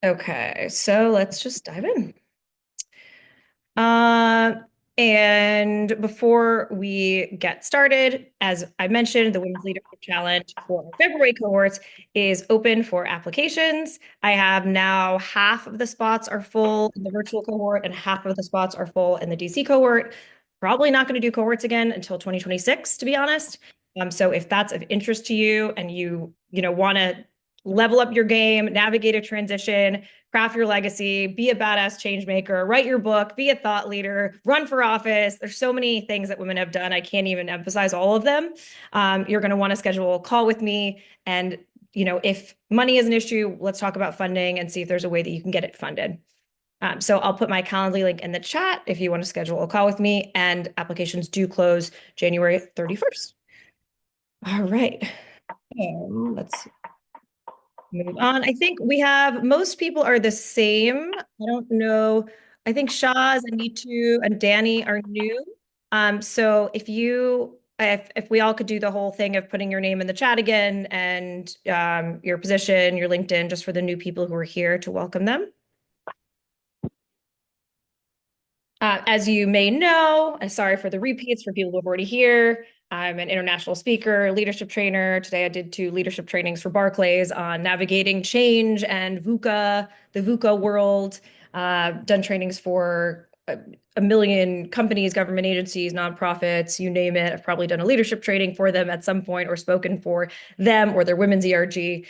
Okay, so let's just dive in. Uh, and before we get started, as I mentioned, the Women's Leadership Challenge for our February cohorts is open for applications. I have now half of the spots are full in the virtual cohort and half of the spots are full in the DC cohort. Probably not going to do cohorts again until 2026, to be honest. So if that's of interest to you and you want to level up your game, navigate a transition, craft your legacy, be a badass change maker, write your book, be a thought leader, run for office. There's so many things that women have done. I can't even emphasize all of them. You're going to want to schedule a call with me. And, if money is an issue, let's talk about funding and see if there's a way that you can get it funded. So I'll put my Calendly link in the chat if you want to schedule a call with me. And applications do close January 31st. All right. Let's move on. I think we have most people are the same. I don't know. I think Shaz and Nitu and Danny are new. So if we all could do the whole thing of putting your name in the chat again and your position, your LinkedIn, just for the new people who are here to welcome them. As you may know, and sorry for the repeats for people who have already here, I'm an international speaker, leadership trainer. Today I did 2 leadership trainings for Barclays on navigating change and VUCA, the VUCA world. Done trainings for a million companies, government agencies, nonprofits, you name it. I've probably done a leadership training for them at some point or spoken for them or their women's ERG.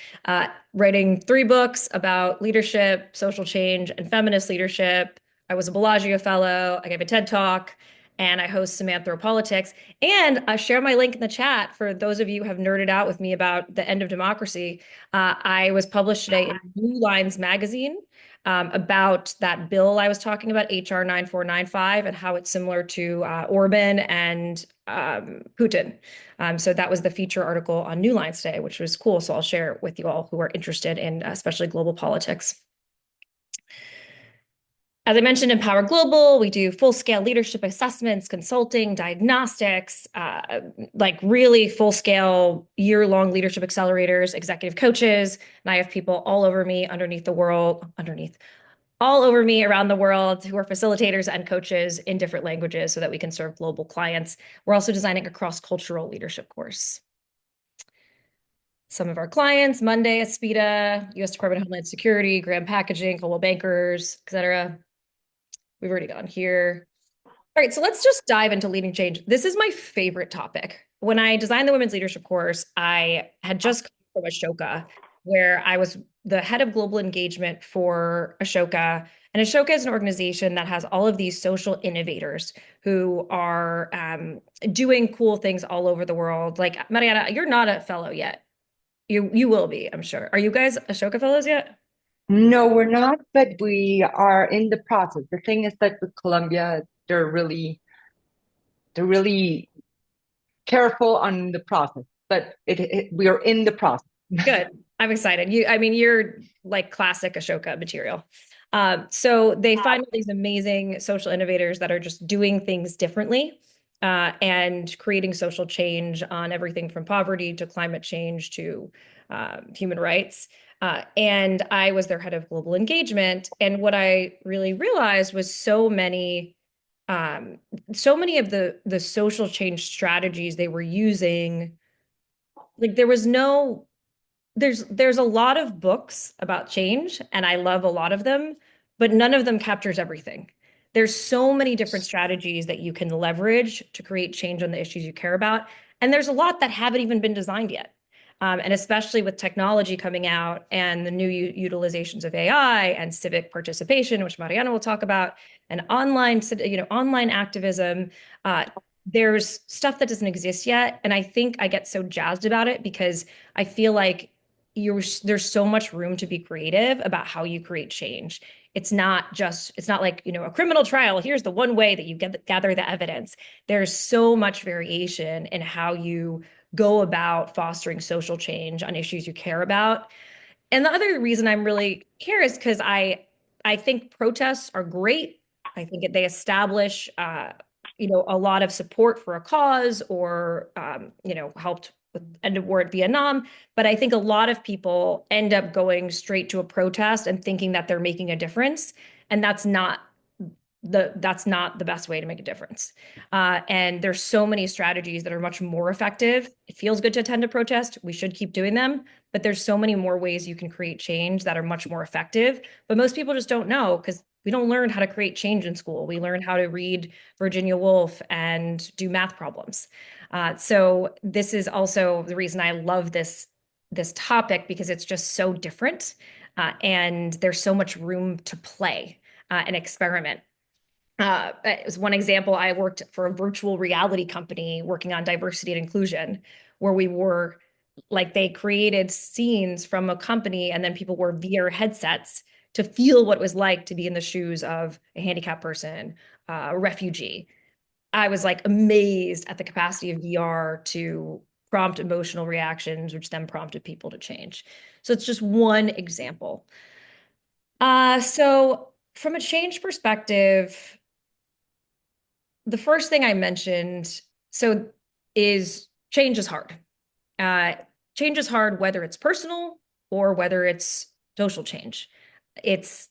Writing 3 books about leadership, social change, and feminist leadership. I was a Bellagio fellow. I gave a TED talk, and I host some Anthropolitics. And I share my link in the chat for those of you who have nerded out with me about the end of democracy. I was published today in Blue Lines magazine about that bill I was talking about, HR 9495, and how it's similar to Orban and Putin. So that was the feature article on New Lines today, which was cool. So I'll share it with you all who are interested in especially global politics. As I mentioned, Empower Global, we do full-scale leadership assessments, consulting, diagnostics, like really full-scale year-long leadership accelerators, executive coaches, and I have people all over me all over me around the world who are facilitators and coaches in different languages so that we can serve global clients. We're also designing a cross-cultural leadership course. Some of our clients, Monday, Aspida, U.S. Department of Homeland Security, Graham Packaging, Global Bankers, etc. We've already gone here. All right, so let's just dive into leading change. This is my favorite topic. When I designed the women's leadership course, I had just come from Ashoka, where I was the head of global engagement for Ashoka. And Ashoka is an organization that has all of these social innovators who are doing cool things all over the world. Like Mariana, you're not a fellow yet. You will be, I'm sure. Are you guys Ashoka fellows yet? No, we're not, but we are in the process. The thing is that with Colombia, they're really careful on the process, but we are in the process. Good. I'm excited. You're like classic Ashoka material. So they find all these amazing social innovators that are just doing things differently and creating social change on everything from poverty to climate change to human rights. And I was their head of global engagement. And what I really realized was um, so many of the social change strategies they were using, like there's a lot of books about change, and I love a lot of them, but none of them captures everything. There's so many different strategies that you can leverage to create change on the issues you care about, and there's a lot that haven't even been designed yet. And especially with technology coming out and the new utilizations of AI and civic participation, which Mariana will talk about, and online activism, there's stuff that doesn't exist yet. And I think I get so jazzed about it because I feel like there's so much room to be creative about how you create change. It's not like, a criminal trial. Here's the one way that you gather the evidence. There's so much variation in how you go about fostering social change on issues you care about. And the other reason I'm really here is because I think protests are great. I think they establish a lot of support for a cause or helped end of war at Vietnam. But I think a lot of people end up going straight to a protest and thinking that they're making a difference. And that's not the best way to make a difference. And there's so many strategies that are much more effective. It feels good to attend a protest. We should keep doing them, but there's so many more ways you can create change that are much more effective. But most people just don't know because we don't learn how to create change in school. We learn how to read Virginia Woolf and do math problems. So this is also the reason I love this topic because it's just so different, and there's so much room to play and experiment. As one example, I worked for a virtual reality company working on diversity and inclusion, where we were like they created scenes from a company, and then people wore VR headsets to feel what it was like to be in the shoes of a handicapped person, a refugee. I was like amazed at the capacity of VR to prompt emotional reactions, which then prompted people to change. So it's just one example. So from a change perspective, the first thing I mentioned, so is change is hard. Uh, Change is hard, whether it's personal or whether it's social change.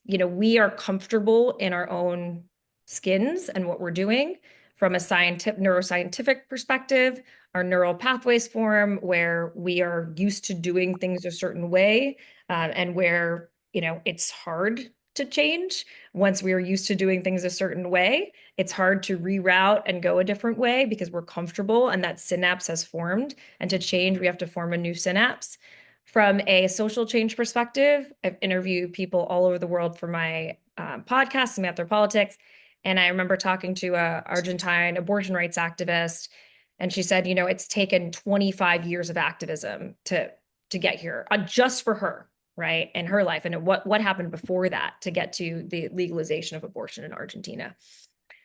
We are comfortable in our own skins and what we're doing from a neuroscientific perspective. Our neural pathways form where we are used to doing things a certain way, and where, it's hard to change once we are used to doing things a certain way. It's hard to reroute and go a different way because we're comfortable and that synapse has formed. And to change, we have to form a new synapse. From a social change perspective, I've interviewed people all over the world for my podcast, Math or Politics. And I remember talking to a Argentine abortion rights activist, and she said, it's taken 25 years of activism to get here, just for her, right, in her life, and what happened before that to get to the legalization of abortion in Argentina.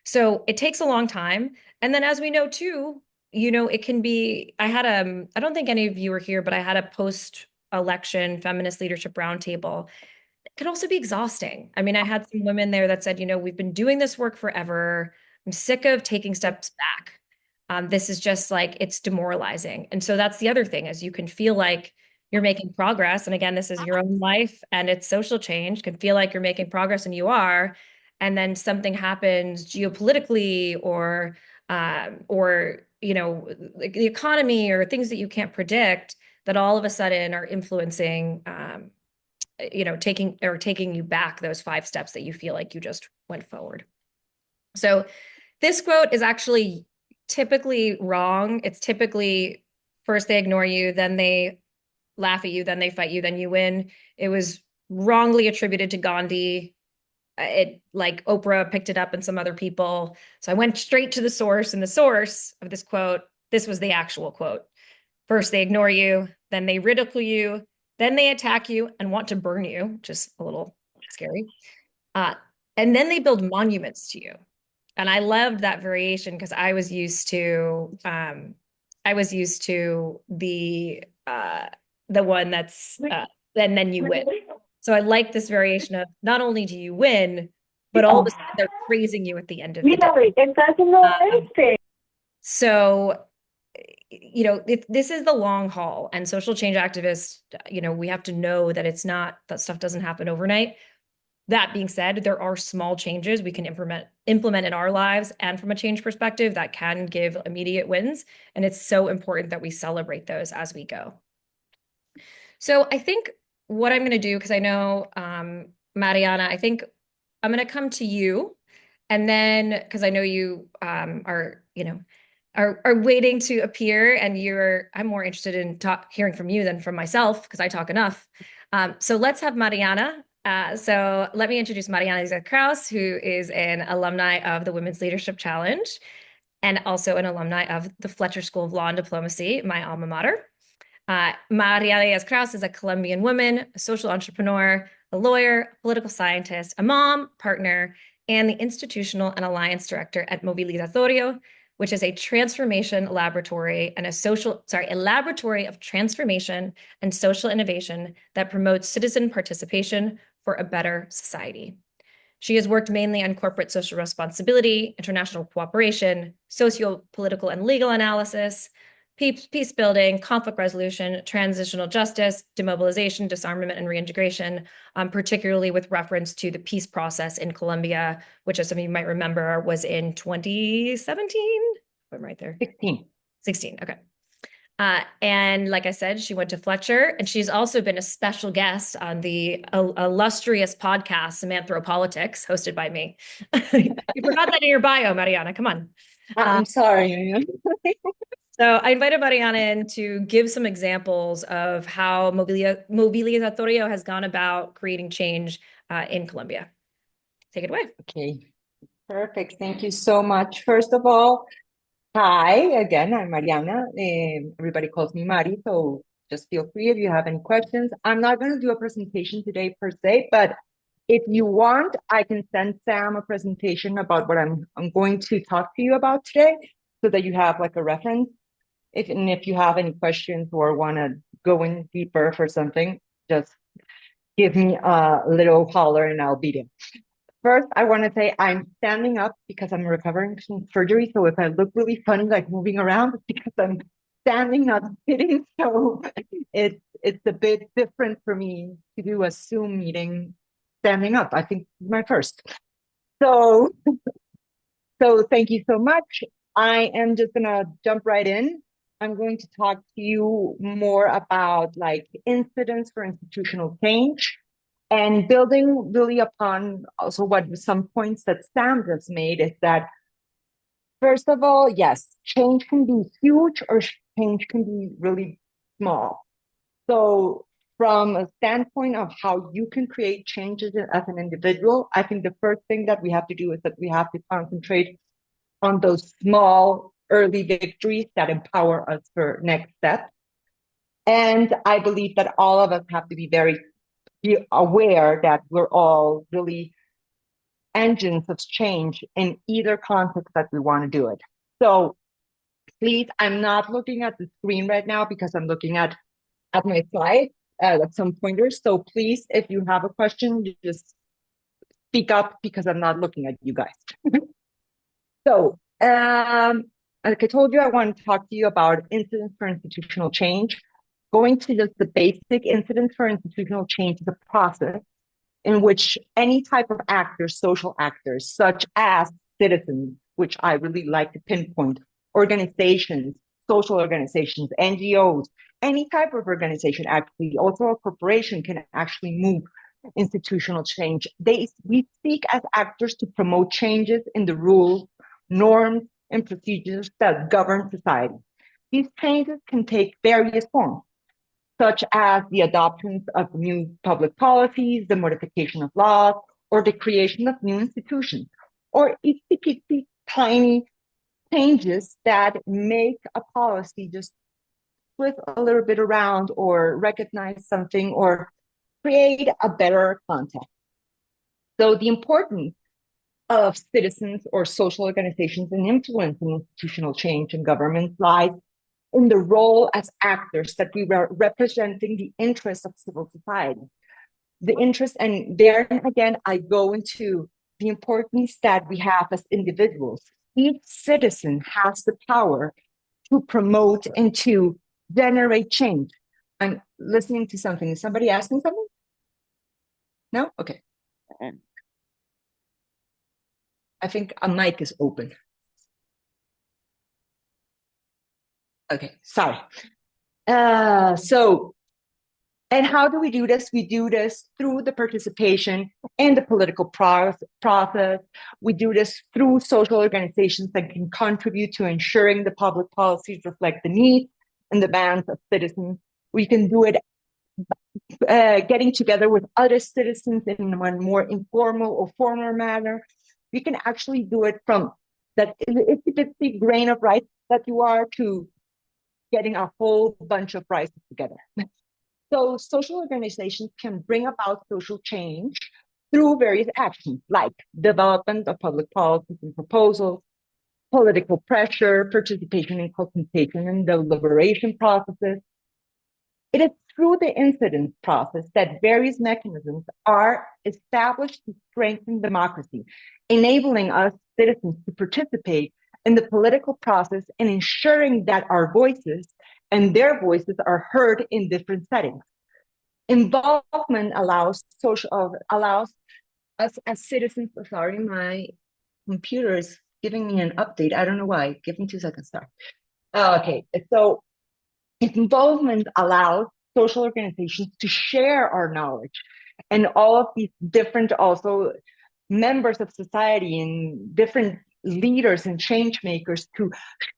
So it takes a long time. And then as we know too, it can be, I don't think any of you are here, but I had a post-election feminist leadership roundtable. It could also be exhausting. I mean, I had some women there that said, we've been doing this work forever. I'm sick of taking steps back. This is just like, it's demoralizing. And so that's the other thing, is you can feel like you're making progress. And again, this is your own life and it's social change, can feel like you're making progress and you are. And then something happens geopolitically or like the economy or things that you can't predict that all of a sudden are influencing, taking you back those 5 steps that you feel like you just went forward. So this quote is actually typically wrong. It's typically first they ignore you, then they laugh at you, then they fight you, then you win. It was wrongly attributed to Gandhi. It like Oprah picked it up and some other people. So I went straight to the source, and the source of this quote, this was the actual quote. First they ignore you, then they ridicule you, then they attack you and want to burn you, which is a little scary. Uh, and then they build monuments to you. And I loved that variation because I was used to the one that's then you win. So I like this variation of not only do you win, but all of a sudden they're praising you at the end of the day. So this is the long haul, and social change activists, we have to know that that stuff doesn't happen overnight. That being said, there are small changes we can implement in our lives and from a change perspective that can give immediate wins. And it's so important that we celebrate those as we go. So I think what I'm going to do, because I know, Mariana, I think I'm going to come to you, and then because I know you are waiting to appear, and I'm more interested in hearing from you than from myself because I talk enough. So let's have Mariana. So let me introduce Mariana Diaz Kraus, who is an alumni of the Women's Leadership Challenge and also an alumni of the Fletcher School of Law and Diplomacy, my alma mater. Mariana Diaz Kraus is a Colombian woman, a social entrepreneur, a lawyer, a political scientist, a mom, partner, and the institutional and alliance director at Movilizatorio, which is a transformation laboratory and a laboratory of transformation and social innovation that promotes citizen participation for a better society. She has worked mainly on corporate social responsibility, international cooperation, socio-political and legal analysis, peace building, conflict resolution, transitional justice, demobilization, disarmament, and reintegration, particularly with reference to the peace process in Colombia, which, as some of you might remember, was in 2017. I'm right there. 16. 16, okay. And like I said, she went to Fletcher, and she's also been a special guest on the illustrious podcast, Samanthropolitics, hosted by me. You forgot that in your bio, Mariana. Come on. I'm sorry. So I invited Mariana in to give some examples of how Movilizatorio has gone about creating change in Colombia. Take it away. Okay, perfect. Thank you so much. First of all, hi again. I'm Mariana. Everybody calls me Mari, so just feel free if you have any questions. I'm not going to do a presentation today per se, but if you want, I can send Sam a presentation about what I'm going to talk to you about today, so that you have like a reference. If you have any questions or want to go in deeper for something, just give me a little holler and I'll be there. First, I want to say I'm standing up because I'm recovering from surgery. So if I look really funny, like moving around, it's because I'm standing, not sitting. So it's a bit different for me to do a Zoom meeting standing up. I think my first. So thank you so much. I am just gonna jump right in. I'm going to talk to you more about like incidents for institutional change and building really upon also what some points that Sam just made is that, first of all, yes, change can be huge or change can be really small. So from a standpoint of how you can create changes as an individual, I think the first thing that we have to do is that we have to concentrate on those small early victories that empower us for next steps. And I believe that all of us have to be aware that we're all really engines of change in either context that we want to do it. So please, I'm not looking at the screen right now because I'm looking at my slides, some pointers. So please, if you have a question, you just speak up because I'm not looking at you guys. So like I told you, I want to talk to you about incidents for institutional change. Going to just the basic incidents for institutional change is a process in which any type of actors, social actors, such as citizens, which I really like to pinpoint, organizations, social organizations, NGOs, any type of organization, actually, also a corporation can actually move institutional change. We speak as actors to promote changes in the rules, norms, and procedures that govern society. These changes can take various forms, such as the adoption of new public policies, the modification of laws, or the creation of new institutions, or itsy-bitsy tiny changes that make a policy just flip a little bit around or recognize something or create a better context. So the importance of citizens or social organizations in influencing institutional change in government lies in the role as actors that we were representing the interests of civil society. The interest, and there again, I go into the importance that we have as individuals. Each citizen has the power to promote and to generate change. I'm listening to something. Is somebody asking something? No? Okay. I think a mic is open. Okay, sorry. And how do we do this? We do this through the participation in the political process. We do this through social organizations that can contribute to ensuring the public policies reflect the needs and demands of citizens. We can do it getting together with other citizens in a more informal or formal manner. We can actually do it from that itsy-bitsy grain of rice that you are to getting a whole bunch of rice together. So social organizations can bring about social change through various actions like development of public policies and proposals, political pressure, participation in consultation and deliberation processes. It is through the incident process that various mechanisms are established to strengthen democracy, enabling us citizens to participate in the political process and ensuring that our voices and their voices are heard in different settings. Involvement allows us as citizens. Sorry, my computer is giving me an update. I don't know why. Give me 2 seconds. Sorry. Okay, so involvement allows social organizations to share our knowledge, and all of these different also members of society and different leaders and change makers to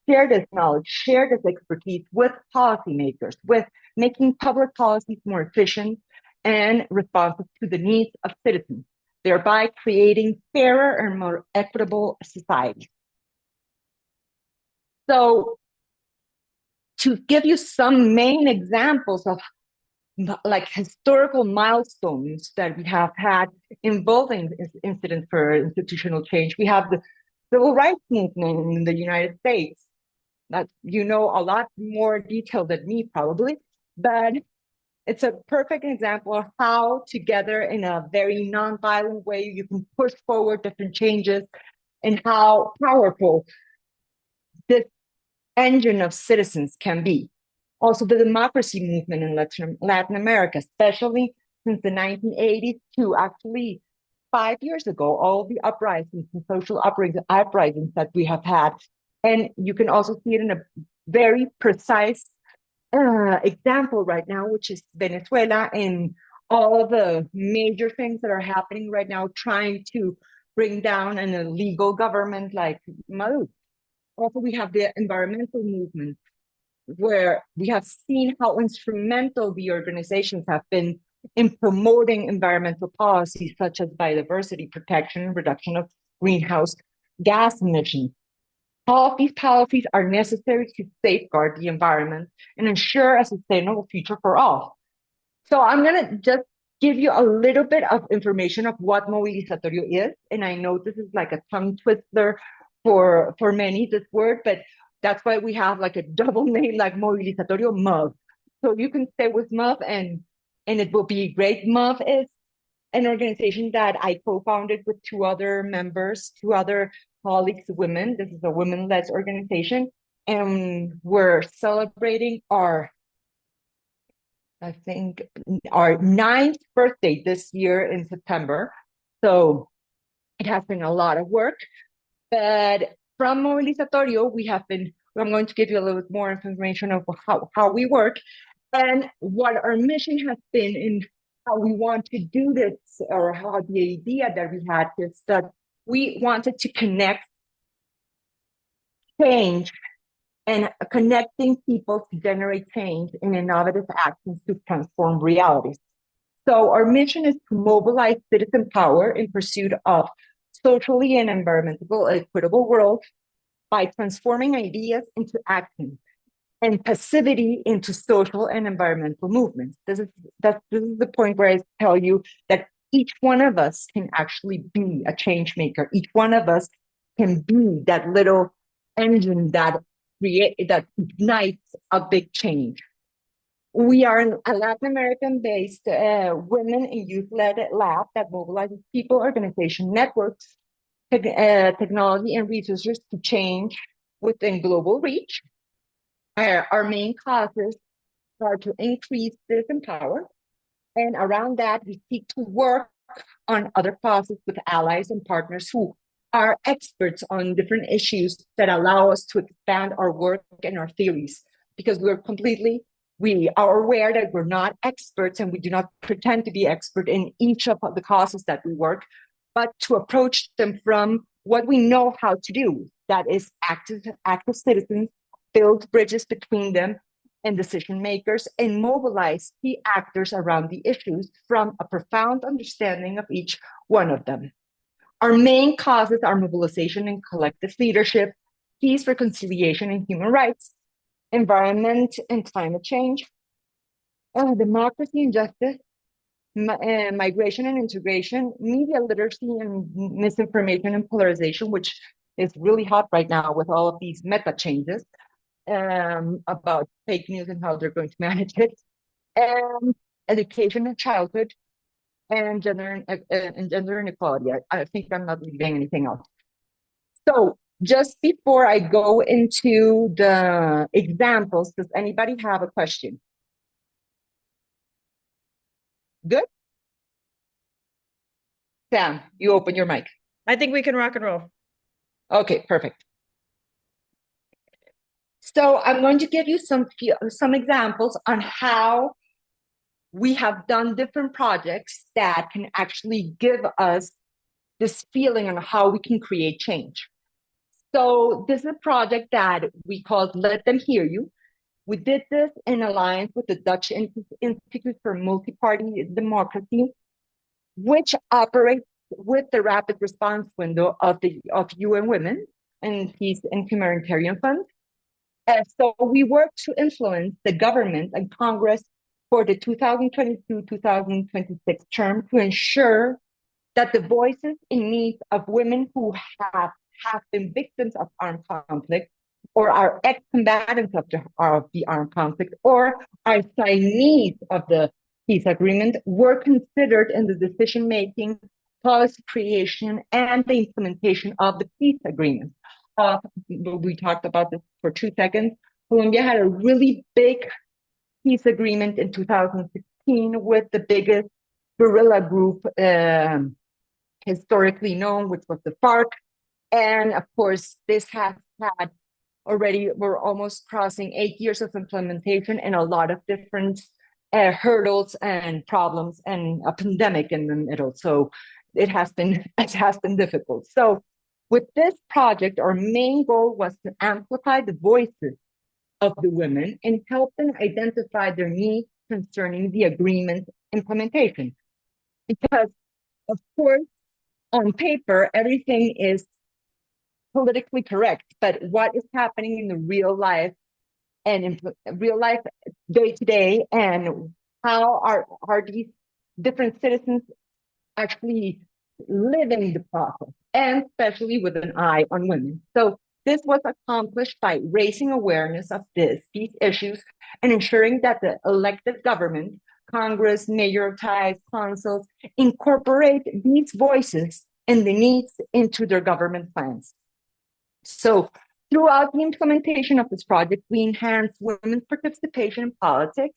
share this knowledge, share this expertise with policymakers, with making public policies more efficient and responsive to the needs of citizens, thereby creating fairer and more equitable society. So to give you some main examples of like historical milestones that we have had involving incidents for institutional change, we have the civil rights movement in the United States. That you know a lot more detail than me probably, but it's a perfect example of how together in a very nonviolent way you can push forward different changes and how powerful this engine of citizens can be. Also, the democracy movement in Latin America, especially since the 1980s to actually 5 years ago, all the uprisings and social uprisings that we have had. And you can also see it in a very precise example right now, which is Venezuela, and all the major things that are happening right now, trying to bring down an illegal government like Maduro. Also, we have the environmental movement, where we have seen how instrumental the organizations have been in promoting environmental policies such as biodiversity protection and reduction of greenhouse gas emissions. All of these policies are necessary to safeguard the environment and ensure a sustainable future for all. So I'm going to just give you a little bit of information of what Movilizatorio is. And I know this is like a tongue twister for many, this word, but that's why we have like a double name like Movilizatorio MOV. So you can stay with MOV and it will be great. MOV is an organization that I co-founded with two other members, two other colleagues, women. This is a women-led organization. And we're celebrating I think, our 9th birthday this year in September. So it has been a lot of work. But from Movilizatorio, I'm going to give you a little bit more information of how we work and what our mission has been in how we want to do this, or how the idea that we had is that we wanted to connect change and connecting people to generate change in innovative actions to transform realities. So our mission is to mobilize citizen power in pursuit of socially and environmentally equitable world by transforming ideas into action and passivity into social and environmental movements. This is the point where I tell you that each one of us can actually be a change maker. Each one of us can be that little engine that ignites a big change. We are a Latin American-based women and youth-led lab that mobilizes people, organization, networks, technology, and resources to change within global reach. Our main causes are to increase citizen power, and around that, we seek to work on other causes with allies and partners who are experts on different issues that allow us to expand our work and our theories, because we are aware that we're not experts and we do not pretend to be expert in each of the causes that we work, but to approach them from what we know how to do, that is active citizens, build bridges between them and decision makers, and mobilize key actors around the issues from a profound understanding of each one of them. Our main causes are mobilization and collective leadership, peace, reconciliation, and human rights, environment and climate change, democracy and justice, migration and integration, media literacy and misinformation and polarization, which is really hot right now with all of these meta changes about fake news and how they're going to manage it, and education and childhood, and gender inequality. I think I'm not leaving anything else. So Just before I go into the examples, does anybody have a question? Good? Sam, you open your mic. I think we can rock and roll. Okay, perfect. So I'm going to give you some examples on how we have done different projects that can actually give us this feeling on how we can create change. So this is a project that we called Let Them Hear You. We did this in alliance with the Dutch Institute for Multi-Party Democracy, which operates with the rapid response window of UN Women and Peace and Humanitarian Fund. So we work to influence the government and Congress for the 2022-2026 term to ensure that the voices and needs of women who have been victims of armed conflict or are ex-combatants of the armed conflict or are signees of the peace agreement were considered in the decision-making, policy creation, and the implementation of the peace agreement. We talked about this for 2 seconds. Colombia had a really big peace agreement in 2016 with the biggest guerrilla group historically known, which was the FARC. And of course, this has had already, we're almost crossing 8 years of implementation and a lot of different hurdles and problems and a pandemic in the middle. So it has been difficult. So with this project, our main goal was to amplify the voices of the women and help them identify their needs concerning the agreement implementation. Because, of course, on paper, everything is politically correct, but what is happening in the real life and in real life day to day, and how are these different citizens actually living the process, and especially with an eye on women. So this was accomplished by raising awareness of these issues and ensuring that the elected government, Congress, mayoral councils, incorporate these voices and the needs into their government plans. So throughout the implementation of this project, we enhanced women's participation in politics,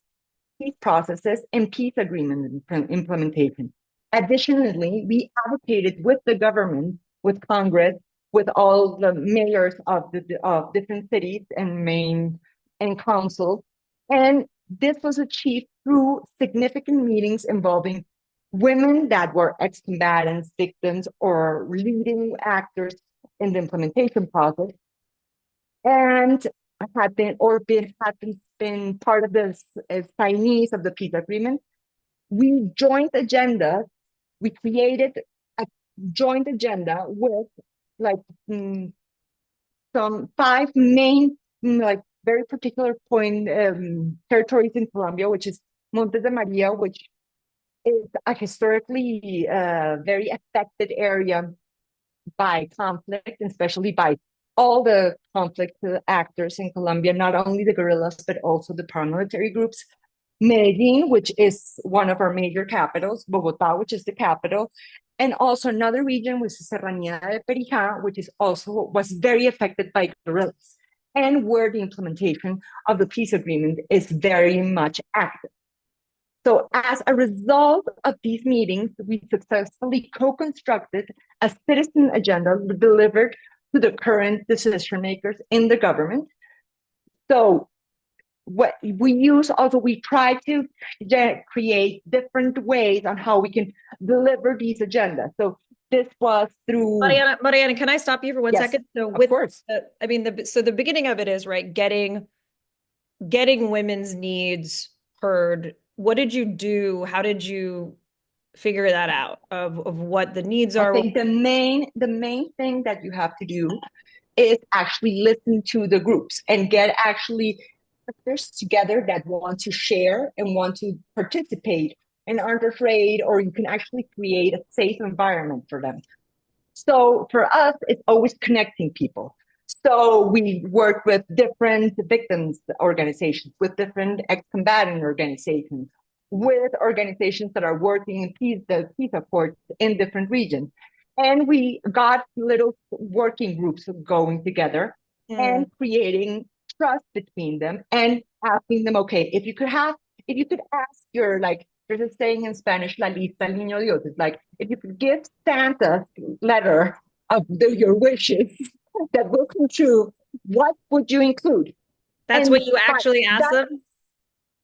peace processes, and peace agreement implementation. Additionally, we advocated with the government, with Congress, with all the mayors of different cities and main and councils, and this was achieved through significant meetings involving women that were ex-combatants, victims, or leading actors in the implementation process, and had been part of the signees of the peace agreement. We joined agenda. We created a joint agenda with like some 5 main like very particular point territories in Colombia, which is Montes de Maria, which is a historically very affected area by conflict, especially by all the conflict actors in Colombia, not only the guerrillas, but also the paramilitary groups. Medellin, which is one of our major capitals, Bogota, which is the capital, and also another region, which is Serranía de Perijá, which is also was very affected by guerrillas, and where the implementation of the peace agreement is very much active. So as a result of these meetings, we successfully co-constructed a citizen agenda delivered to the current decision makers in the government. So what we use also, we try to create different ways on how we can deliver these agendas. So this was through Mariana, can I stop you for 1 second? So of course. So the beginning of it is right, getting women's needs heard. What did you do? How did you figure that out of what the needs are? I think the main thing that you have to do is actually listen to the groups and get actually actors together that want to share and want to participate and aren't afraid, or you can actually create a safe environment for them. So for us, it's always connecting people. So we work with different victims organizations, with different ex-combatant organizations, with organizations that are working in the peace efforts in different regions. And we got little working groups going together Mm. and creating trust between them and asking them, okay, if you could ask your, like, there's a saying in Spanish, la lista al niño Dios. It's like, if you could give Santa's letter of your wishes that will come true, what would you include? That's what And you but actually asked that, them?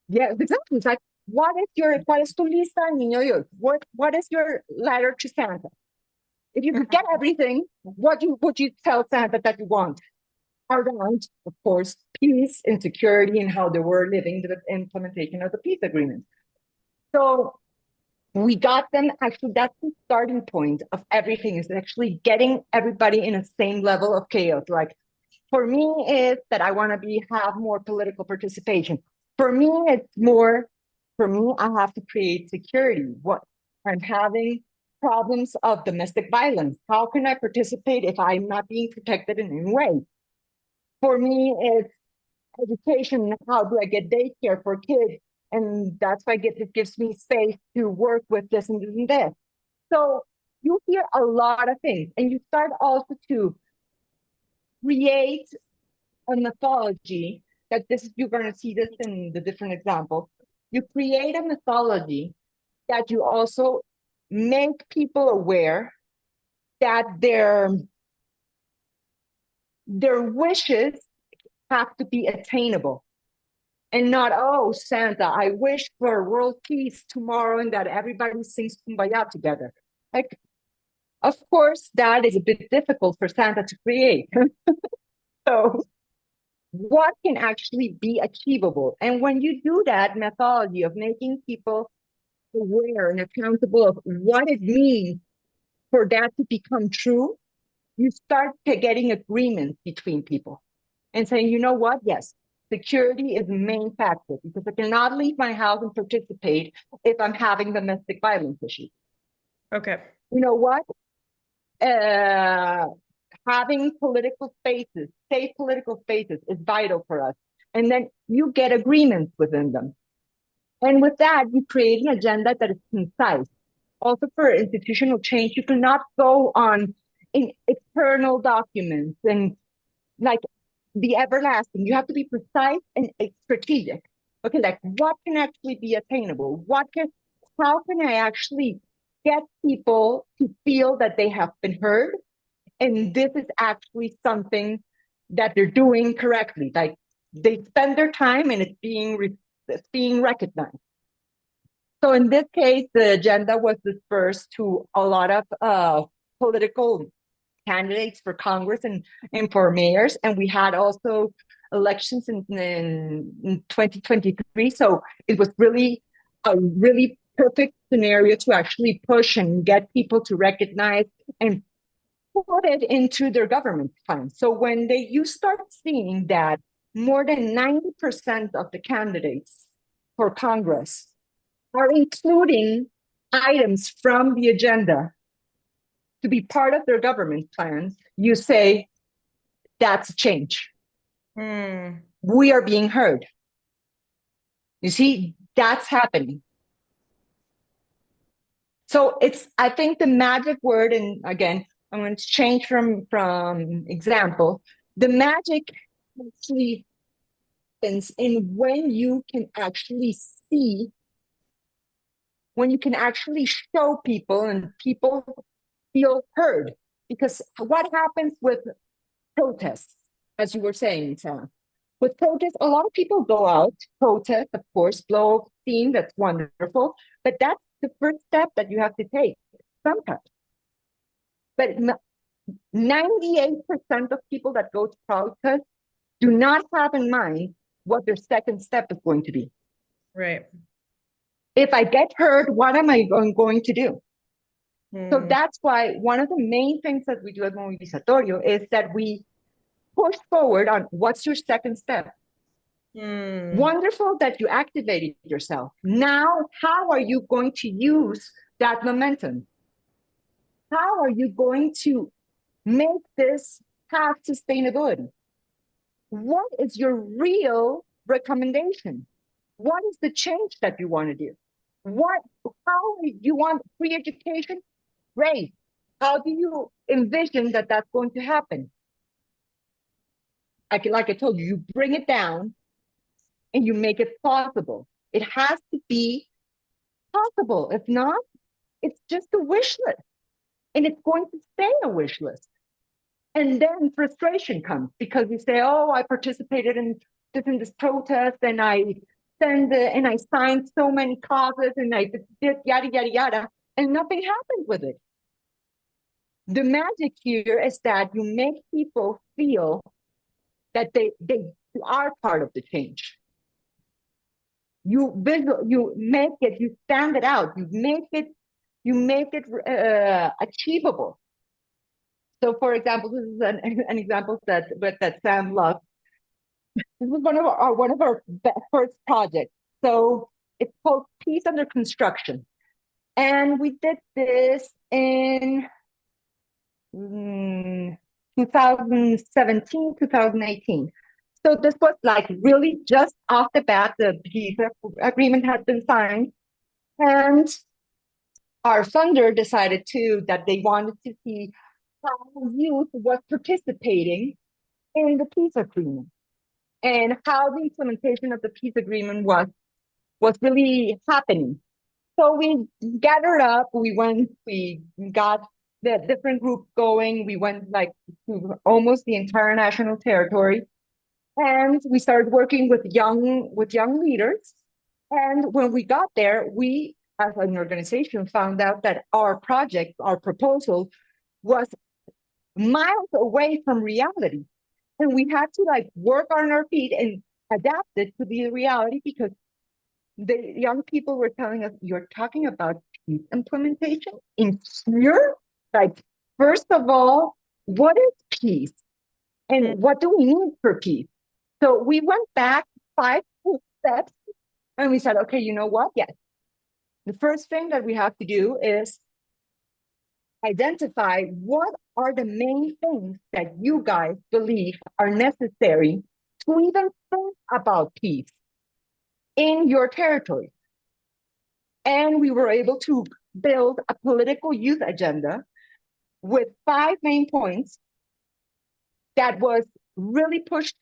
yeah, exactly. It's like, cuál es tu lista, niño Dios? What is your letter to Santa? If you could get everything, what would you tell Santa that you want? Around, of course, peace and security and how they were living the implementation of the peace agreement. So we got them, actually, that's the starting point of everything, is actually getting everybody in a same level of chaos. Like, for me, it's that I want to have more political participation. For me, it's more, for me, I have to create security. What I'm having problems of domestic violence. How can I participate if I'm not being protected in any way? For me, it's education. How do I get daycare for kids? And that's why it gives me space to work with this and this and this. So you hear a lot of things, and you start also to create a mythology that this, you're going to see this in the different examples. You create a mythology that you also make people aware that their wishes have to be attainable, and not, oh, Santa, I wish for world peace tomorrow and that everybody sings Kumbaya together. Like, of course, that is a bit difficult for Santa to create. So what can actually be achievable? And when you do that methodology of making people aware and accountable of what it means for that to become true, you start getting agreement between people and saying, you know what? Yes, security is the main factor, because I cannot leave my house and participate if I'm having domestic violence issues. Okay. You know what? Uh, Having political spaces, safe political spaces, is vital for us. And then you get agreements within them. And with that, you create an agenda that is concise. Also, for institutional change, you cannot go on in external documents and, like, the everlasting. You have to be precise and strategic. Okay, like, what can actually be attainable? How can I actually get people to feel that they have been heard, and this is actually something that they're doing correctly? Like, they spend their time and it's being recognized. So in this case, the agenda was dispersed to a lot of political candidates for Congress and for mayors. And we had also elections in 2023. So it was really a really perfect scenario to actually push and get people to recognize and put it into their government plan. So when you start seeing that more than 90% of the candidates for Congress are including items from the agenda to be part of their government plans, you say, that's a change. Mm. We are being heard. You see, that's happening. So I think the magic word, and again, I'm going to change from example. The magic actually happens in when you can actually see, when you can actually show people and people feel heard. Because what happens with protests, as you were saying, Sarah? With protests, a lot of people go out, protest, of course, blow off steam, that's wonderful, but that's the first step that you have to take sometimes. But 98% of people that go to protest do not have in mind what their second step is going to be. Right. If I get heard, what am I going to do? So Mm. that's why one of the main things that we do at Movilizatorio is that we push forward on what's your second step. Mm. Wonderful that you activated yourself. Now, how are you going to use that momentum? How are you going to make this have sustainability? What is your real recommendation? What is the change that you want to do? How you want free education? Great. How do you envision that that's going to happen? Like I told you, you bring it down and you make it possible. It has to be possible. If not, it's just a wish list, and it's going to stay a wish list. And then frustration comes because you say, "Oh, I participated in this protest, and I signed so many causes, and I did yada yada yada, and nothing happened with it." The magic here is that you make people feel that they are part of the change. You make it, you stand it out, you make it achievable. So, for example, this is an example that Sam loved. This was one of our first projects. So it's called Peace Under Construction, and we did this in 2017, 2018. So this was like really just off the bat, the peace agreement had been signed, and our funder decided too that they wanted to see how youth was participating in the peace agreement and how the implementation of the peace agreement was really happening. So we gathered up, we got the different groups going. We went like to almost the entire national territory, and we started working with young leaders. And when we got there, we as an organization found out that our project, our proposal, was miles away from reality, and we had to like work on our feet and adapt it to the reality because the young people were telling us, "You're talking about peace implementation in here? Like, first of all, what is peace? And what do we need for peace?" So we went back 5 steps and we said, "Okay, you know what? Yes. The first thing that we have to do is identify what are the main things that you guys believe are necessary to even think about peace in your territory." And we were able to build a political youth agenda with 5 main points that was really pushed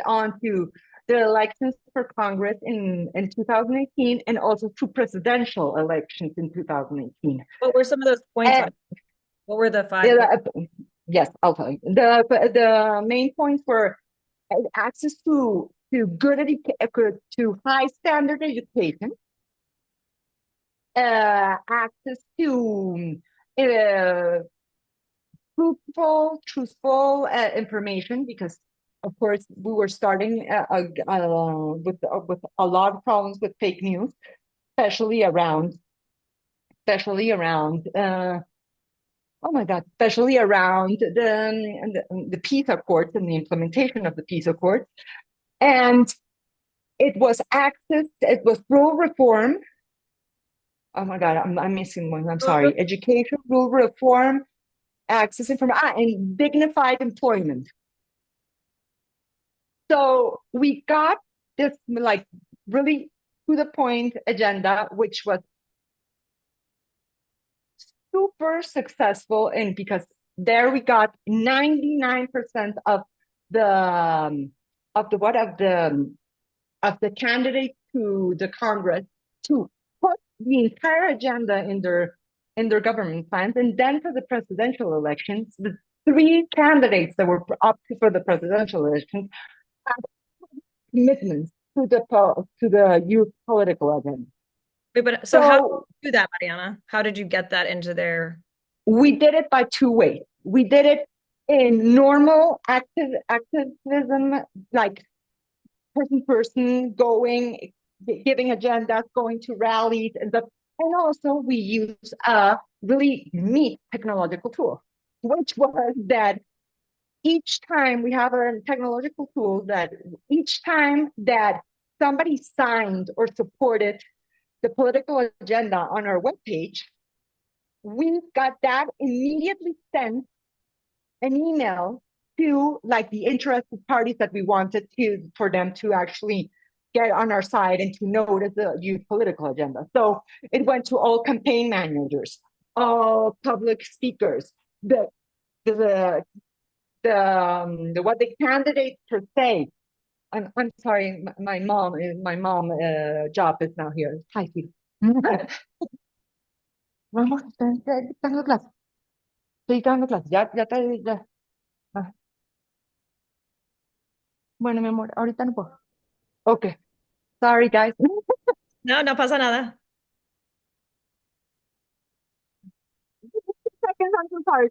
onto the elections for Congress in 2018 and also to presidential elections in 2018. What were some of those points on? What were the 5 points? Yes, I'll tell you. The main points were access to high standard education, access to truthful information, because of course we were starting with a lot of problems with fake news, especially around oh my God, especially around the peace accords and the implementation of the peace accords. And it was rule reform. Oh my God, I'm missing one. I'm sorry. Education, rule reform, access information, and dignified employment. So we got this like really to the point agenda, which was super successful, and because there we got 99% the of the what of the candidates to the Congress to put the entire agenda in their government plans. And then for the presidential elections, the 3 candidates that were up for the presidential elections had commitments to the youth political agenda. Wait, but so how did you do that, Mariana? How did you get that into their? We did it by 2 ways. We did it in normal activism, like person going, giving agendas, going to rallies, and also we use a really neat technological tool, which was that each time we have a technological tool that each time that somebody signed or supported the political agenda on our webpage, we got that immediately sent an email to like the interested parties that we wanted for them to actually get on our side and to notice the youth political agenda. So it went to all campaign managers. public speakers, the what the candidates per se. I'm sorry, my mom job is now here. Hi, Steve. Vamos, está en la clase. Estoy dando clase. Ya. Ah, bueno, mi amor, ahorita no puedo. Okay, sorry, guys. No, no pasa nada. Seconds, I'm so sorry.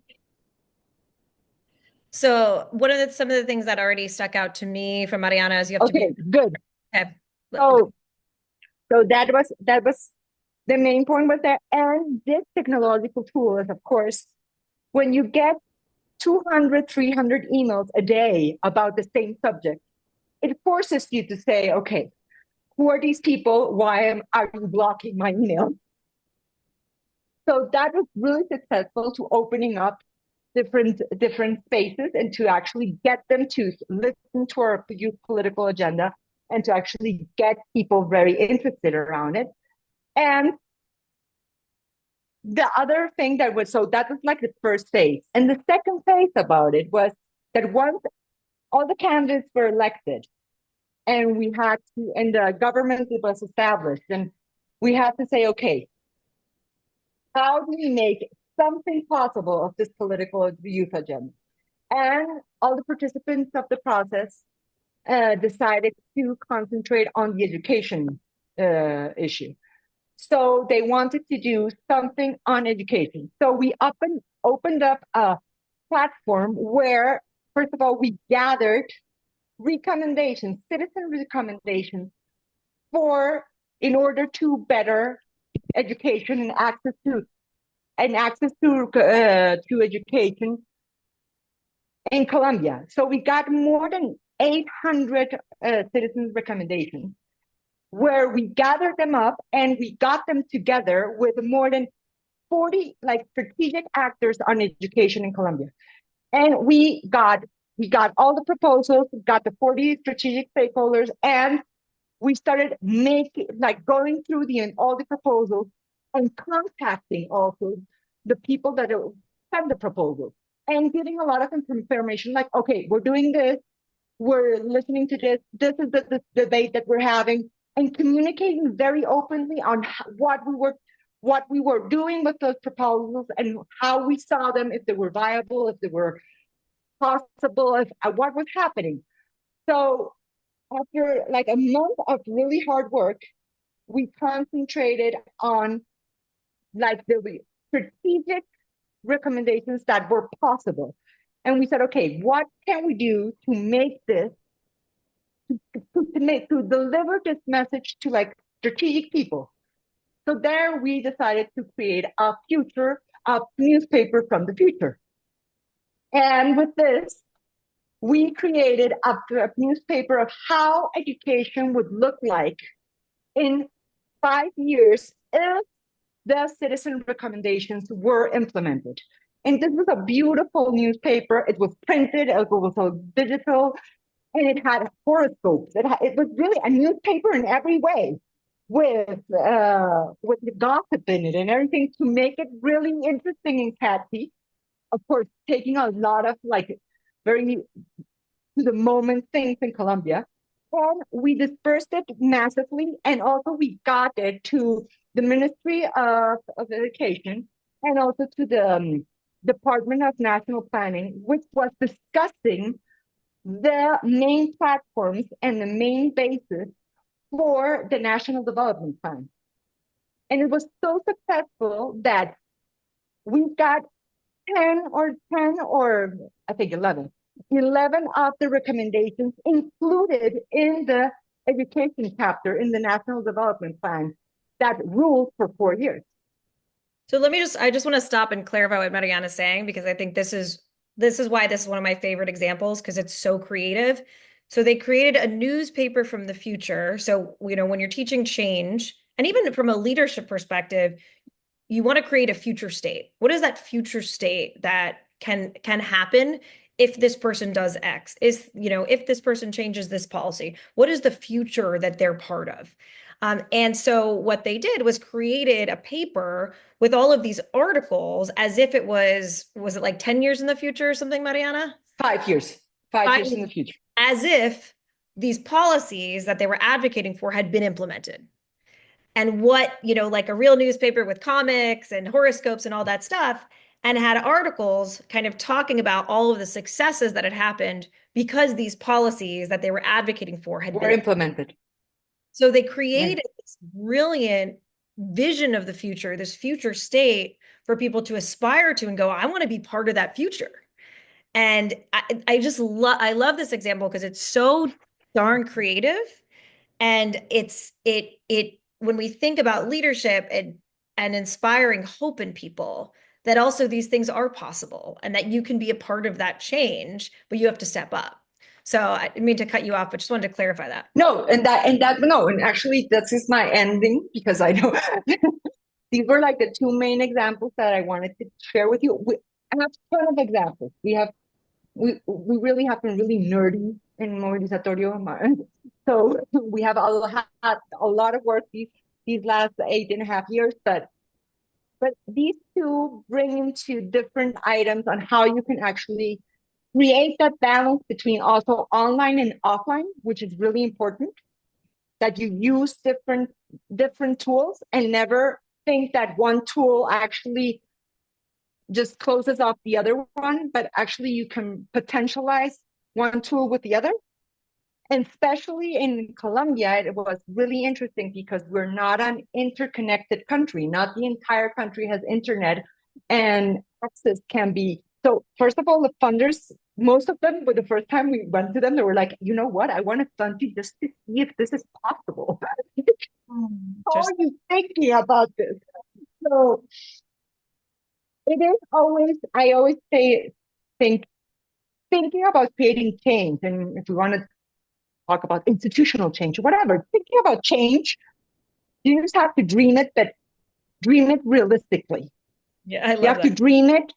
So some of the things that already stuck out to me from Mariana is you have to be Okay, good. okay. So, that was the main point was that, and this technological tool is, of course, when you get 200, 300 emails a day about the same subject, it forces you to say, okay, who are these people? Are you blocking my email? So that was really successful to opening up different spaces and to actually get them to listen to our youth political agenda and to actually get people very interested around it. And the other thing that was that was like the first phase. And the second phase about it was that once all the candidates were elected and the government was established, and we had to say, okay, how do we make something possible of this political youth agenda? And all the participants of the process decided to concentrate on the education issue. So they wanted to do something on education. So we opened up a platform where, first of all, we gathered recommendations, citizen recommendations in order to better education and access to education in Colombia. So we got more than 800 citizens recommendations where we gathered them up and we got them together with more than 40 like strategic actors on education in Colombia. And we got all the proposals, got the 40 strategic stakeholders, and we started going through all the proposals and contacting also the people that sent the proposals and getting a lot of information like, okay, we're doing this, we're listening to this is the debate that we're having, and communicating very openly on what we were doing with those proposals and how we saw them, if they were viable, if they were possible, if what was happening. So after like a month of really hard work, we concentrated on like the strategic recommendations that were possible. And we said, okay, what can we do to make this, to deliver this message to like strategic people? So there we decided to create a newspaper from the future. And with this, we created a newspaper of how education would look like in 5 years if the citizen recommendations were implemented. And this was a beautiful newspaper. It was printed, it was digital, and it had horoscopes. It was really a newspaper in every way, with the gossip in it and everything to make it really interesting and catchy. Of course, taking a lot of like very to the moment things in Colombia. And we dispersed it massively, and also we got it to the Ministry of Education and also to the Department of National Planning, which was discussing the main platforms and the main basis for the National Development Plan. And it was so successful that we got 10 or I think 11 of the recommendations included in the education chapter in the National Development Plan that rules for 4 years. So I just want to stop and clarify what Mariana is saying, because I think this is why this is one of my favorite examples, because it's so creative. So they created a newspaper from the future. So, when you're teaching change, and even from a leadership perspective, you want to create a future state. What is that future state that can happen if this person does X? If this person changes this policy, what is the future that they're part of? And so what they did was created a paper with all of these articles as if was it like 10 years in the future or something, Mariana? 5 years, 5 years in the future. As if these policies that they were advocating for had been implemented. And what, like a real newspaper with comics and horoscopes and all that stuff, and had articles kind of talking about all of the successes that had happened because these policies that they were advocating for had Were been implemented. so they Right. created this brilliant vision of the future, this future state for people to aspire to and go, I want to be part of that future. And I love this example because it's so darn creative. And it when we think about leadership and inspiring hope in people, that also these things are possible and that you can be a part of that change, but you have to step up. So I didn't mean to cut you off, but just wanted to clarify that. No, and actually this is my ending because I know these were like the two main examples that I wanted to share with you. I have a ton of examples. We really have been really nerdy in Movilizatorio. So we have had a lot of work these last 8.5 years, but these two bring into different items on how you can actually create that balance between also online and offline, which is really important. That you use different tools and never think that one tool actually just closes off the other one, but actually you can potentialize one tool with the other. And especially in Colombia, it was really interesting because we're not an interconnected country. Not the entire country has internet and access can be. So first of all, the funders, most of them, for the first time we went to them, they were like, you know what? I want to fund you just to see if this is possible. How are you thinking about this? So it is always, I always say, thinking about creating change. And if we want to talk about institutional change, whatever, thinking about change, you just have to dream it, but dream it realistically. Yeah, I You love have to that. dream it,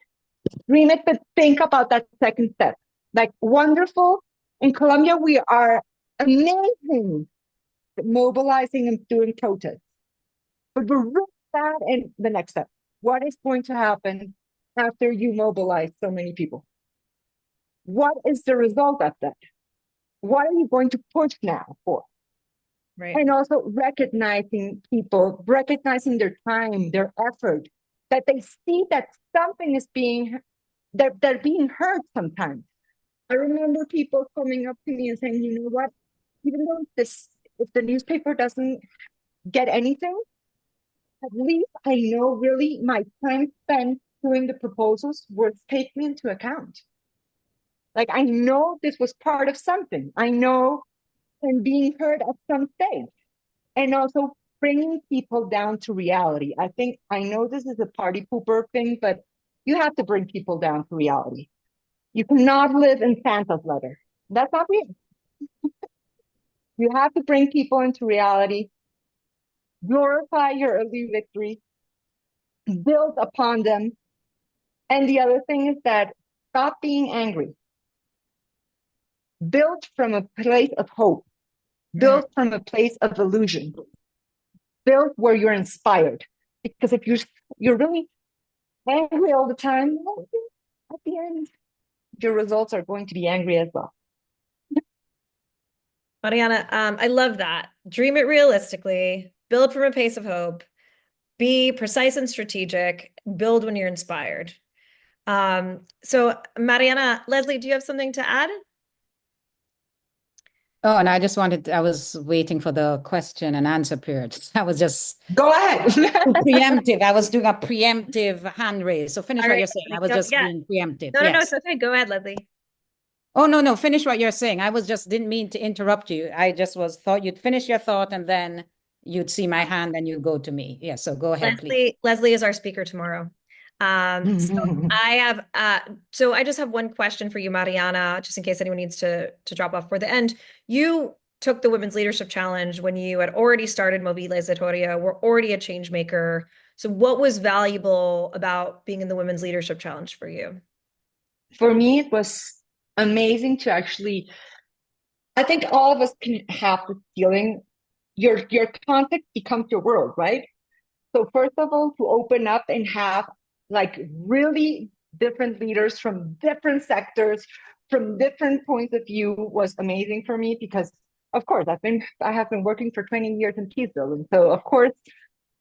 but think about that second step. Like wonderful. In Colombia, we are amazing at mobilizing and doing protests. But we're really bad in the next step. What is going to happen after you mobilize so many people? What is the result of that? What are you going to push now for? Right. And also recognizing people, recognizing their time, their effort, that they see that something is being, that they're being heard sometimes. I remember people coming up to me and saying, you know what, even though if the newspaper doesn't get anything, at least I know really my time spent doing the proposals was taken into account. Like I know this was part of something. I know and being heard at some stage. And also bringing people down to reality. I know this is a party pooper thing, but you have to bring people down to reality. You cannot live in Santa's letter. That's not real. You have to bring people into reality, glorify your early victory, build upon them. And the other thing is that stop being angry. Build from a place of hope. Build from a place of illusion. Build where you're inspired. Because if you're really angry all the time, at the end, your results are going to be angry as well. Mariana, I love that. Dream it realistically, build from a place of hope, be precise and strategic, build when you're inspired. So Mariana, Leslie, do you have something to add? Oh, and I was waiting for the question and answer period. I was just Go ahead. preemptive. I was doing a preemptive hand raise. So finish All what right, you're saying. I Leslie, was go. just Yeah. being preemptive. No, Yes. it's okay. Go ahead, Leslie. Oh, no, no. Finish what you're saying. I was just didn't mean to interrupt you. I just thought you'd finish your thought and then you'd see my hand and you'd go to me. Yeah. So go ahead, please. Leslie is our speaker tomorrow. So I just have one question for you, Mariana, just in case anyone needs to drop off for the end. You took the Women's Leadership Challenge when you had already started Movilizatorio, were already a change maker. So what was valuable about being in the Women's Leadership Challenge for you? For me, it was amazing to actually, I think all of us can have the feeling your context becomes your world, right? So first of all, to open up and have like really different leaders from different sectors, from different points of view was amazing for me because of course I have been working for 20 years in Peaceville. And so of course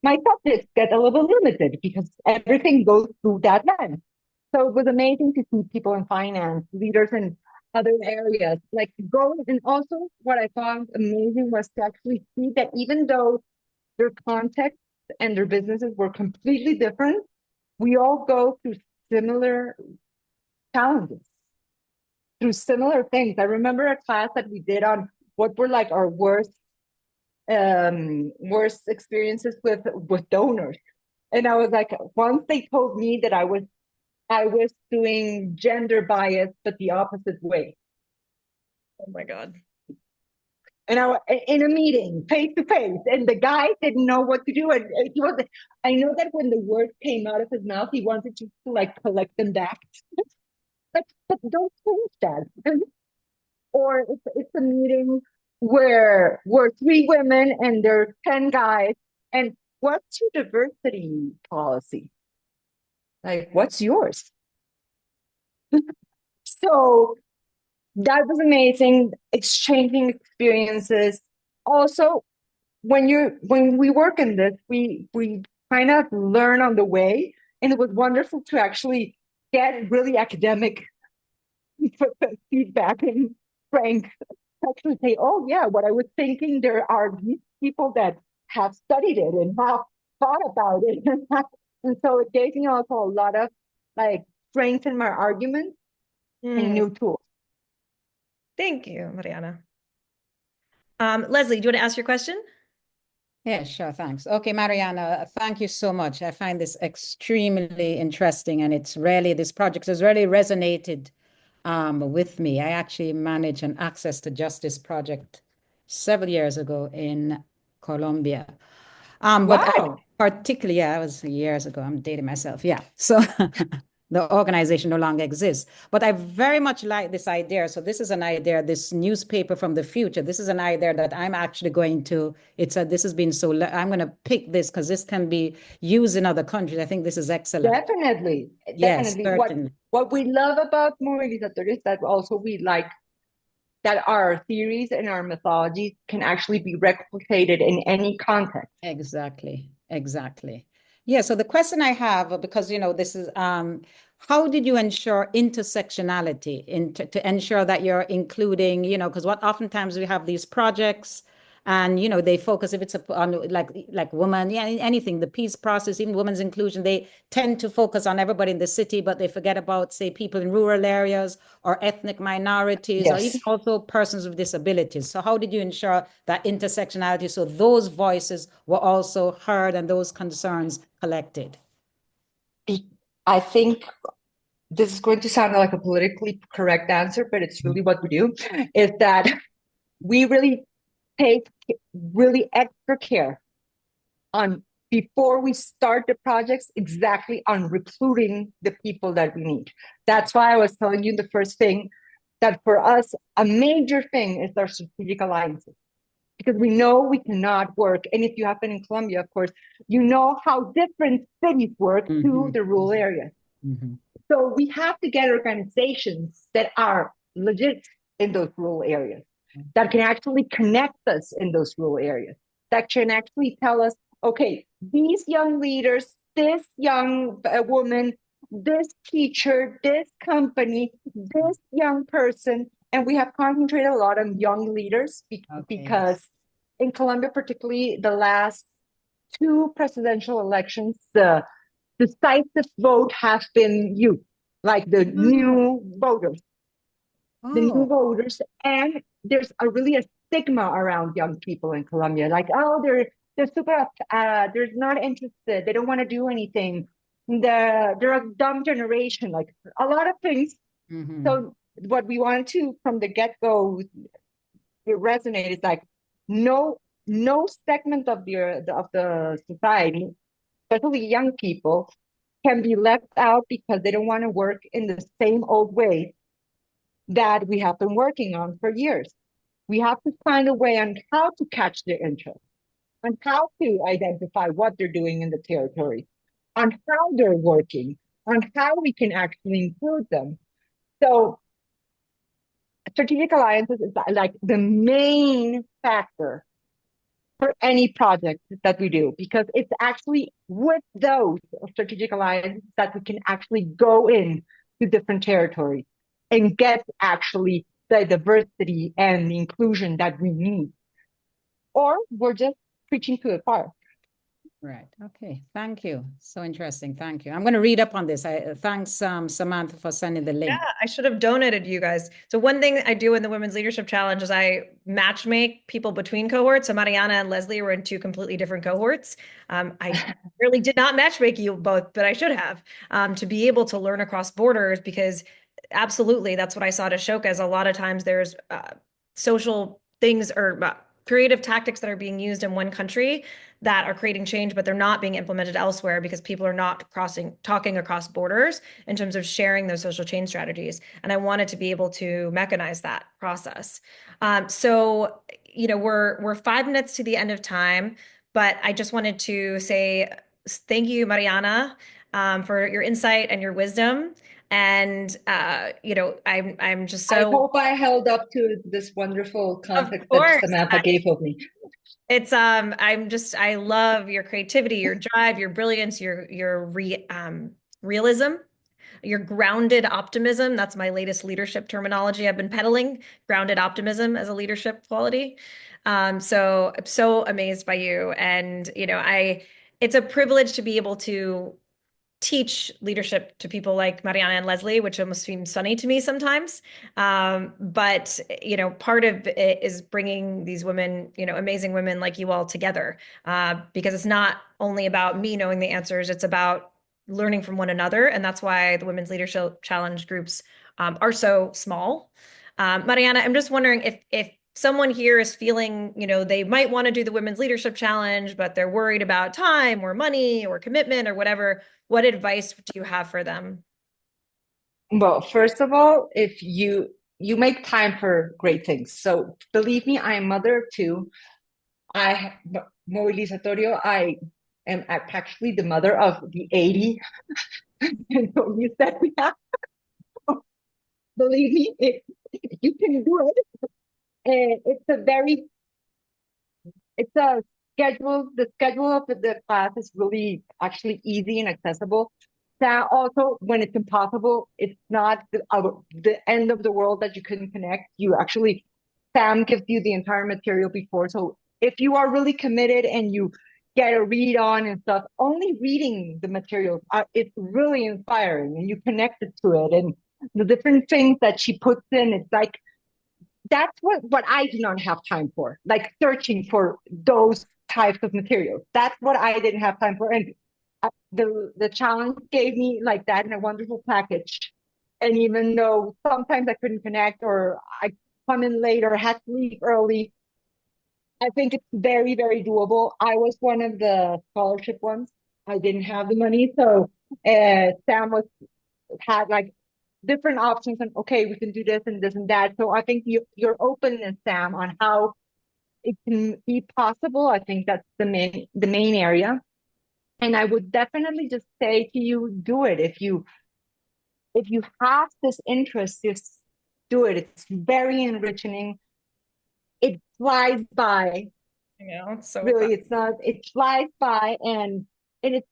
my subjects get a little limited because everything goes through that lens. So it was amazing to see people in finance, leaders in other areas, like go. And also, what I found amazing was to actually see that even though their context and their businesses were completely different, we all go through similar challenges, through similar things. I remember a class that we did on what were like our worst experiences with donors. And I was like, once they told me that I was doing gender bias, but the opposite way. Oh my God. And I was in a meeting, face to face, and the guy didn't know what to do. And he was, I know that when the words came out of his mouth, he wanted to like collect them back. But don't change that. Or it's a meeting where we're three women and there's 10 guys. And what's your diversity policy? Like, what's yours? So that was amazing, exchanging experiences. Also, when we work in this, we kind of learn on the way, and it was wonderful to actually get really academic feedback and frank actually say, oh yeah, what I was thinking, there are these people that have studied it and have thought about it. And so it gave me also a lot of like strength in my argument and new tools. Thank you, Mariana. Leslie, do you want to ask your question? Yeah, sure. Thanks. Okay, Mariana, thank you so much. I find this extremely interesting, and this project has really resonated with me. I actually managed an access to justice project several years ago in Colombia. But I particularly, yeah, it was years ago. I'm dating myself. Yeah. So the organization no longer exists. But I very much like this idea. So this is an idea, this newspaper from the future. This is an idea that I'm actually going to, this has been so, I'm going to pick this because this can be used in other countries. I think this is excellent. Definitely. Yes, Definitely. certainly. What we love about Movilizatorio is that also we like that our theories and our methodologies can actually be replicated in any context. Exactly. Exactly. Yeah. So the question I have, because, this is, how did you ensure intersectionality to ensure that you're including, because what oftentimes we have these projects and, they focus if it's on like women, yeah, anything, the peace process, even women's inclusion, they tend to focus on everybody in the city, but they forget about, say, people in rural areas or ethnic minorities, or even also persons with disabilities. So how did you ensure that intersectionality, so those voices were also heard and those concerns collected? I think this is going to sound like a politically correct answer, but it's really what we do, is that we really take really extra care on before we start the projects exactly on recruiting the people that we need. That's why I was telling you the first thing that for us, a major thing is our strategic alliances. Because we know we cannot work. And if you have been in Colombia, of course, you know how different cities work to the rural areas. So we have to get organizations that are legit in those rural areas, that can actually connect us in those rural areas, that can actually tell us, okay, these young leaders, this young woman, this teacher, this company, this young person. And we have concentrated a lot on young leaders because in Colombia, particularly the last two presidential elections, the decisive vote has been youth, like the new voters. The new voters. And there's really a stigma around young people in Colombia. Like, oh, they're super, they're not interested. They don't want to do anything. They're a dumb generation, like a lot of things. So what we wanted to, from the get-go, it resonated like no segment of the society, especially young people, can be left out because they don't want to work in the same old way that we have been working on for years. We have to find a way on how to catch their interest, on how to identify what they're doing in the territory, on how they're working, on how we can actually include them. So strategic alliances is like the main factor for any project that we do, because it's actually with those strategic alliances that we can actually go in to different territories and get actually the diversity and the inclusion that we need. Or we're just preaching to the choir. Right. Okay. Thank you. So interesting. Thank you. I'm going to read up on this. Thanks, Samantha, for sending the link. Yeah, I should have donated you guys. So one thing I do in the Women's Leadership Challenge is I match make people between cohorts. So Mariana and Leslie were in two completely different cohorts. I really did not match make you both, but I should have, to be able to learn across borders, because absolutely that's what I saw at Ashoka, is a lot of times there's social things or creative tactics that are being used in one country that are creating change, but they're not being implemented elsewhere because people are not talking across borders in terms of sharing those social change strategies. And I wanted to be able to mechanize that process. So, we're 5 minutes to the end of time, but I just wanted to say thank you, Mariana, for your insight and your wisdom. And I'm just I so. hope I held up to this wonderful context that course. Samantha gave of me. It's I love your creativity, your drive, your brilliance, your realism, your grounded optimism. That's my latest leadership terminology I've been peddling, grounded optimism as a leadership quality. So I'm so amazed by you. And it's a privilege to be able to teach leadership to people like Mariana and Leslie, which almost seems funny to me sometimes. But part of it is bringing these women, amazing women like you all together, because it's not only about me knowing the answers, it's about learning from one another. And that's why the Women's Leadership Challenge groups are so small. Mariana, I'm just wondering if someone here is feeling, they might want to do the Women's Leadership Challenge, but they're worried about time or money or commitment or whatever. What advice do you have for them? Well, first of all, if you make time for great things. So believe me, I am mother of two. Movilizatorio, I am actually the mother of the 80. And so you said we have, believe me, you can do it. And it's a schedule. The schedule of the class is really actually easy and accessible. That also, when it's impossible, it's not the end of the world that you couldn't connect. Sam gives you the entire material before. So if you are really committed and you get a read on and stuff, only reading the materials, it's really inspiring, and you connect it to it. And the different things that she puts in, it's like, that's what I do not have time for, like searching for those types of materials. That's what I didn't have time for. And the challenge gave me like that in a wonderful package. And even though sometimes I couldn't connect, or I come in late or had to leave early, I think it's very, very doable. I was one of the scholarship ones. I didn't have the money. So Sam had like different options, and okay, we can do this and this and that. So I think your openness, Sam, on how it can be possible, I think that's the main area. And I would definitely just say to you, do it. If you have this interest, just do it. It's very enriching. It flies by. It's so fun. Really, it's not. It flies by, and you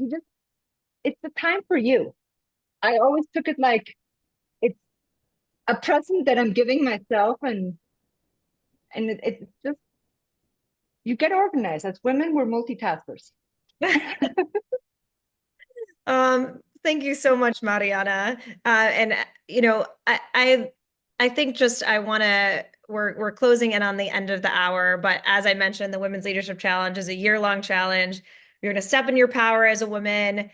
just, it's the time for you. I always took it like it's a present that I'm giving myself, and it's just, you get organized. As women, we're multitaskers. Thank you so much, Mariana. And I think just I want to we're closing in on the end of the hour, but as I mentioned, the Women's Leadership Challenge is a year-long challenge. You're going to step in your power as a woman.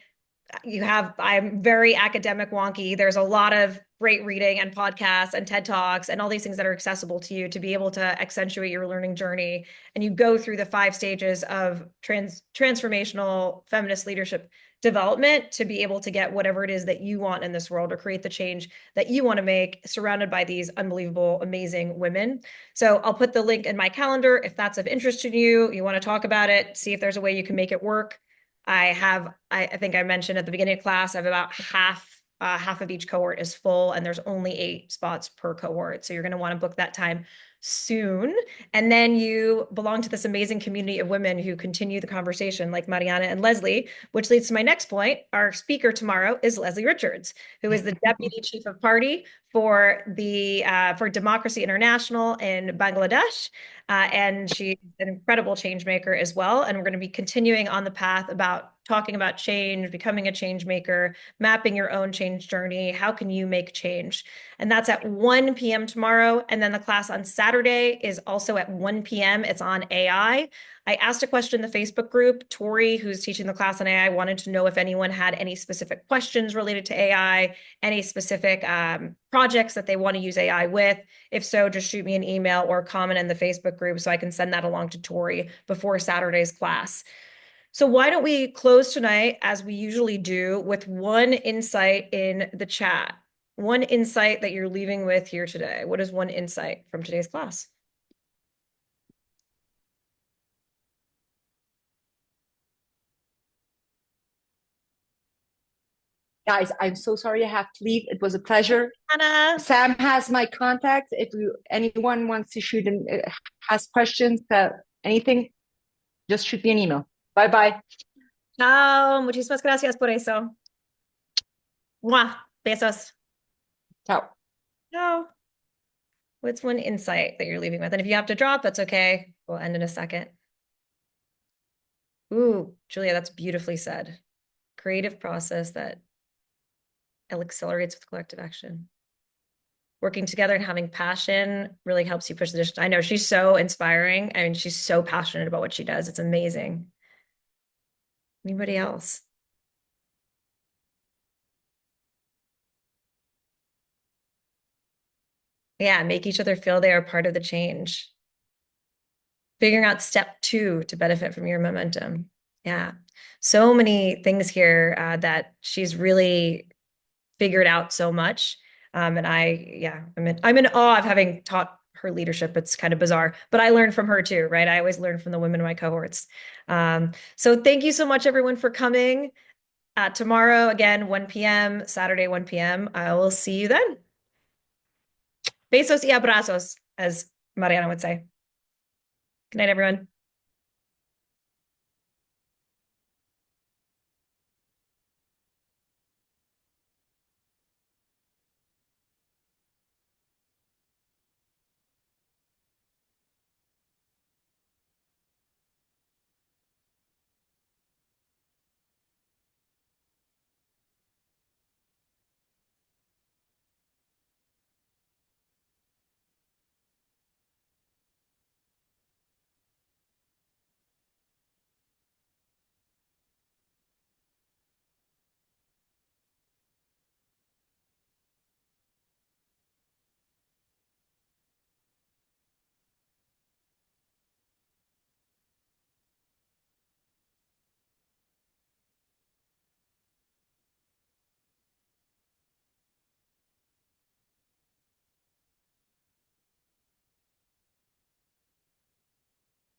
I'm very academic wonky. There's a lot of great reading and podcasts and TED Talks and all these things that are accessible to you to be able to accentuate your learning journey. And you go through the 5 stages of transformational feminist leadership development to be able to get whatever it is that you want in this world or create the change that you want to make surrounded by these unbelievable, amazing women. So I'll put the link in my calendar if that's of interest to you. You want to talk about it, see if there's a way you can make it work. I think I mentioned at the beginning of class, I have about half of each cohort is full, and there's only 8 spots per cohort. So you're going to want to book that time soon. And then you belong to this amazing community of women who continue the conversation, like Mariana and Leslie, which leads to my next point. Our speaker tomorrow is Leslie Richards, who is the Deputy Chief of Party for Democracy International in Bangladesh. And she's an incredible change maker as well. And we're going to be continuing on the path about talking about change, becoming a change maker, mapping your own change journey. How can you make change? And that's at 1 p.m. tomorrow. And then the class on Saturday is also at 1 p.m. It's on AI. I asked a question in the Facebook group. Tori, who's teaching the class on AI, wanted to know if anyone had any specific questions related to AI, any specific projects that they want to use AI with. If so, just shoot me an email or comment in the Facebook group so I can send that along to Tori before Saturday's class. So why don't we close tonight, as we usually do, with one insight in the chat? One insight that you're leaving with here today. What is one insight from today's class? Guys, I'm so sorry I have to leave. It was a pleasure. Anna. Sam has my contact. If anyone wants to shoot and has questions, anything, just shoot me an email. Bye-bye. Chao. Muchísimas gracias por eso. Mwah. Besos. Ciao. Ciao. What's one insight that you're leaving with? And if you have to drop, that's okay. We'll end in a second. Ooh, Julia, that's beautifully said. Creative process that accelerates with collective action. Working together and having passion really helps you push the distance. I know she's so inspiring. I mean, she's so passionate about what she does. It's amazing. Anybody else? Yeah, make each other feel they are part of the change. Figuring out step 2 to benefit from your momentum. Yeah, so many things here that she's really figured out so much. And I'm in awe of having taught her leadership. It's kind of bizarre, but I learned from her too, right? I always learn from the women in my cohorts. So thank you so much, everyone, for coming. Tomorrow, again, 1 p.m., Saturday, 1 p.m. I will see you then. Besos y abrazos, as Mariana would say. Good night, everyone.